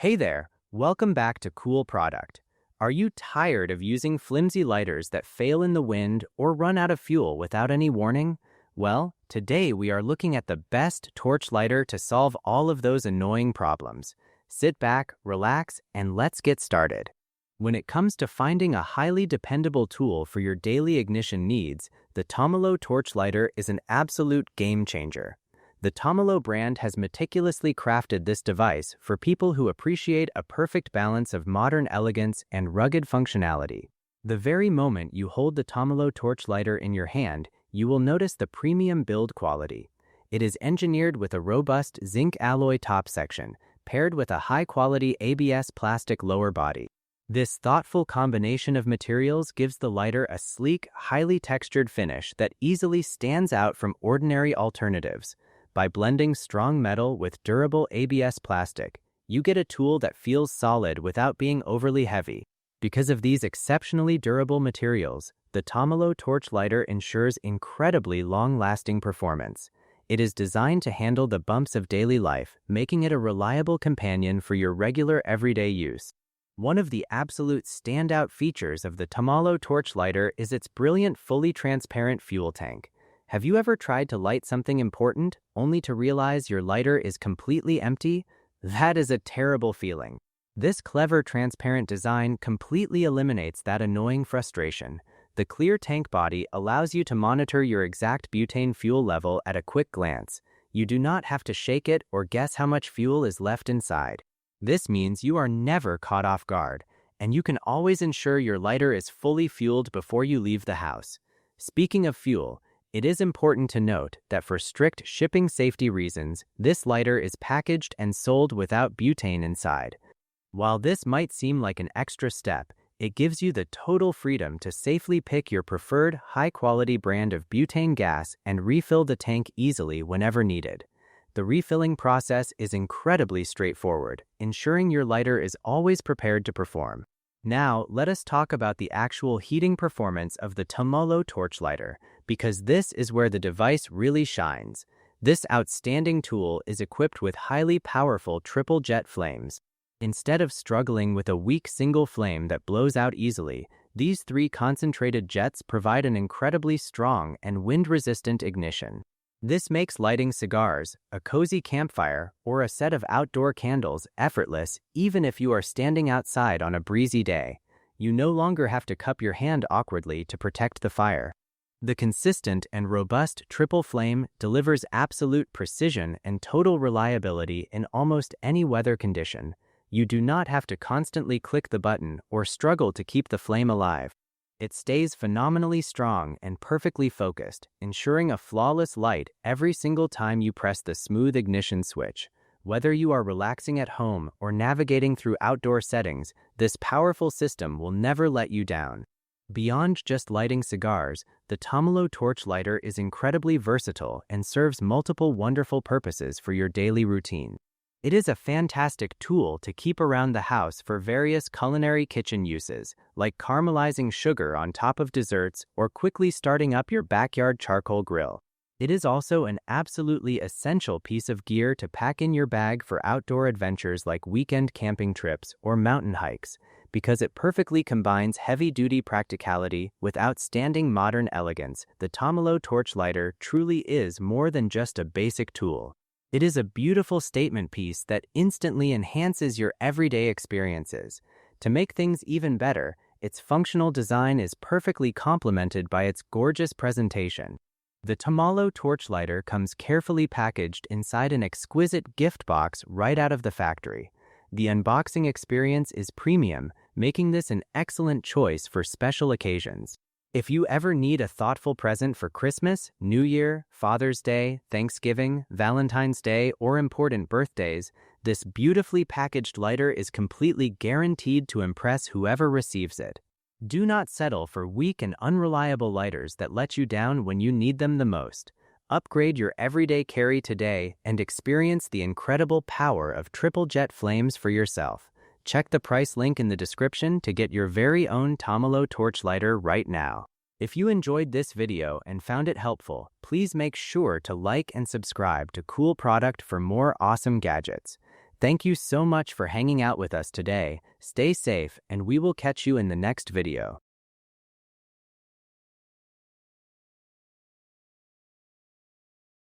Hey there, welcome back to Cool Product. Are you tired of using flimsy lighters that fail in the wind or run out of fuel without any warning? Well, today we are looking at the best torch lighter to solve all of those annoying problems. Sit back, relax, and let's get started. When it comes to finding a highly dependable tool for your daily ignition needs, the Tomolo torch lighter is an absolute game changer. The Tomolo brand has meticulously crafted this device for people who appreciate a perfect balance of modern elegance and rugged functionality. The very moment you hold the Tomolo torch lighter in your hand, you will notice the premium build quality. It is engineered with a robust zinc alloy top section, paired with a high-quality ABS plastic lower body. This thoughtful combination of materials gives the lighter a sleek, highly textured finish that easily stands out from ordinary alternatives. By blending strong metal with durable ABS plastic, you get a tool that feels solid without being overly heavy. Because of these exceptionally durable materials, the Tomolo torch lighter ensures incredibly long-lasting performance. It is designed to handle the bumps of daily life, making it a reliable companion for your regular everyday use. One of the absolute standout features of the Tomolo torch lighter is its brilliant, fully transparent fuel tank. Have you ever tried to light something important, only to realize your lighter is completely empty? That is a terrible feeling. This clever transparent design completely eliminates that annoying frustration. The clear tank body allows you to monitor your exact butane fuel level at a quick glance. You do not have to shake it or guess how much fuel is left inside. This means you are never caught off guard, and you can always ensure your lighter is fully fueled before you leave the house. Speaking of fuel, it is important to note that for strict shipping safety reasons, this lighter is packaged and sold without butane inside. While this might seem like an extra step, it gives you the total freedom to safely pick your preferred high-quality brand of butane gas and refill the tank easily whenever needed. The refilling process is incredibly straightforward, ensuring your lighter is always prepared to perform. Now, let us talk about the actual heating performance of the Tomolo torch lighter, because this is where the device really shines. This outstanding tool is equipped with highly powerful triple jet flames. Instead of struggling with a weak single flame that blows out easily, these three concentrated jets provide an incredibly strong and wind-resistant ignition. This makes lighting cigars, a cozy campfire, or a set of outdoor candles effortless even if you are standing outside on a breezy day. You no longer have to cup your hand awkwardly to protect the fire. The consistent and robust triple flame delivers absolute precision and total reliability in almost any weather condition. You do not have to constantly click the button or struggle to keep the flame alive. It stays phenomenally strong and perfectly focused, ensuring a flawless light every single time you press the smooth ignition switch. Whether you are relaxing at home or navigating through outdoor settings, this powerful system will never let you down. Beyond just lighting cigars, the Tomolo torch lighter is incredibly versatile and serves multiple wonderful purposes for your daily routine. It is a fantastic tool to keep around the house for various culinary kitchen uses, like caramelizing sugar on top of desserts or quickly starting up your backyard charcoal grill. It is also an absolutely essential piece of gear to pack in your bag for outdoor adventures like weekend camping trips or mountain hikes, because it perfectly combines heavy-duty practicality with outstanding modern elegance. The Tomolo torch lighter truly is more than just a basic tool. It is a beautiful statement piece that instantly enhances your everyday experiences. To make things even better, its functional design is perfectly complemented by its gorgeous presentation. The Tomolo torch lighter comes carefully packaged inside an exquisite gift box right out of the factory. The unboxing experience is premium, making this an excellent choice for special occasions. If you ever need a thoughtful present for Christmas, New Year, Father's Day, Thanksgiving, Valentine's Day, or important birthdays, this beautifully packaged lighter is completely guaranteed to impress whoever receives it. Do not settle for weak and unreliable lighters that let you down when you need them the most. Upgrade your everyday carry today and experience the incredible power of triple jet flames for yourself. Check the price link in the description to get your very own Tomolo torch lighter right now. If you enjoyed this video and found it helpful, please make sure to like and subscribe to Cool Product for more awesome gadgets. Thank you so much for hanging out with us today. Stay safe, and we will catch you in the next video.